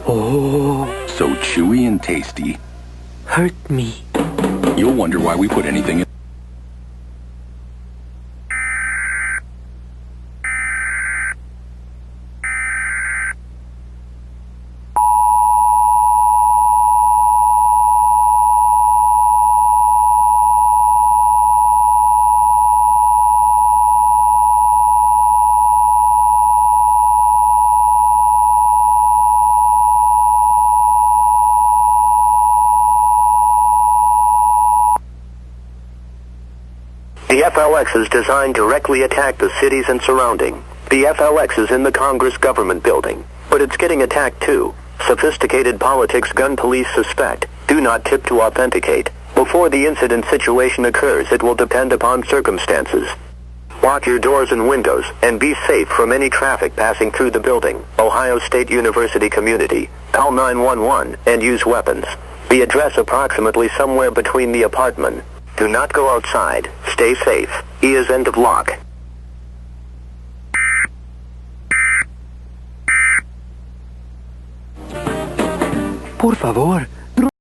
Oh, So chewy and tasty. hurt me. You'll wonder why we put anything in. The FLX is designed to directly attack the cities and surrounding. The FLX is in the Congress government building, but it's getting attacked too. Sophisticated politics gun police suspect. Do not tip to authenticate. Before the incident situation occurs, it will depend upon circumstances. Lock your doors and windows, and be safe from any traffic passing through the building. Ohio State University community. Call 911 and use weapons. The address approximately somewhere between the apartment. Do not go outside. Stay safe. E is end of lock. Por favor,